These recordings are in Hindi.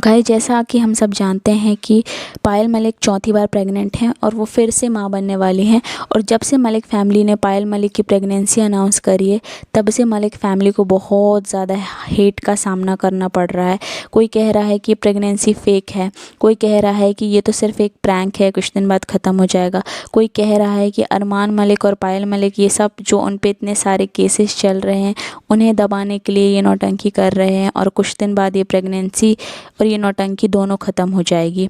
गाइस, जैसा कि हम सब जानते हैं कि पायल मलिक चौथी बार प्रेग्नेंट हैं और वो फिर से मां बनने वाली हैं। और जब से मलिक फैमिली ने पायल मलिक की प्रेगनेंसी अनाउंस करी है, तब से मलिक फैमिली को बहुत ज़्यादा हेट का सामना करना पड़ रहा है। कोई कह रहा है कि प्रेगनेंसी फ़ेक है, कोई कह रहा है कि ये तो सिर्फ एक प्रैंक है, कुछ दिन बाद ख़त्म हो जाएगा। कोई कह रहा है कि अरमान मलिक और पायल मलिक ये सब जो उन पे इतने सारे केसेस चल रहे हैं, उन्हें दबाने के लिए ये नौटंकी कर रहे हैं और कुछ दिन बाद ये प्रेगनेंसी और ये नौटंकी दोनों ख़त्म हो जाएगी।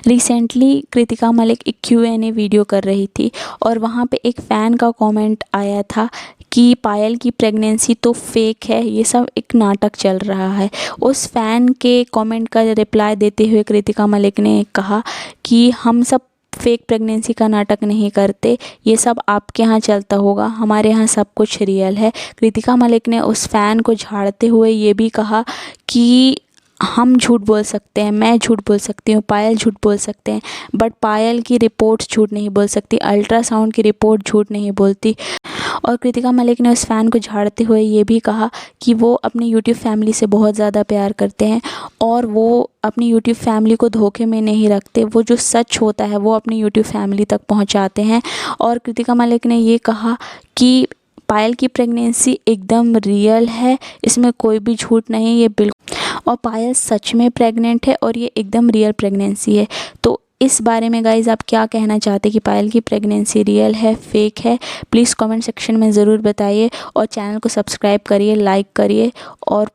रिसेंटली कृतिका मलिक एक Q&A वीडियो कर रही थी और वहाँ पे एक फ़ैन का कमेंट आया था कि पायल की प्रेगनेंसी तो फेक है, ये सब एक नाटक चल रहा है। उस फ़ैन के कमेंट का रिप्लाई देते हुए कृतिका मलिक ने कहा कि हम सब फेक प्रेगनेंसी का नाटक नहीं करते, ये सब आपके यहाँ चलता होगा, हमारे यहाँ सब कुछ रियल है। कृतिका मलिक ने उस फ़ैन को झाड़ते हुए ये भी कहा कि हम झूठ बोल सकते हैं, मैं झूठ बोल सकती हूँ, पायल झूठ बोल सकते हैं, बट पायल की रिपोर्ट झूठ नहीं बोल सकती, अल्ट्रासाउंड की रिपोर्ट झूठ नहीं बोलती। और कृतिका मलिक ने उस फ़ैन को झाड़ते हुए ये भी कहा कि वो अपनी यूट्यूब फैमिली से बहुत ज़्यादा प्यार करते हैं और वो अपनी यूट्यूब फैमिली को धोखे में नहीं रखते, वो जो सच होता है वो अपनी यूट्यूब फैमिली तक पहुंचाते हैं। और कृतिका मलिक ने ये कहा कि पायल की प्रेगनेंसी एकदम रियल है, इसमें कोई भी झूठ नहीं, ये बिल्कुल, और पायल सच में प्रेग्नेंट है और ये एकदम रियल प्रेगनेंसी है। तो इस बारे में गाइज़ आप क्या कहना चाहते हैं कि पायल की प्रेगनेंसी रियल है, फेक है? प्लीज़ कमेंट सेक्शन में ज़रूर बताइए और चैनल को सब्सक्राइब करिए, लाइक करिए और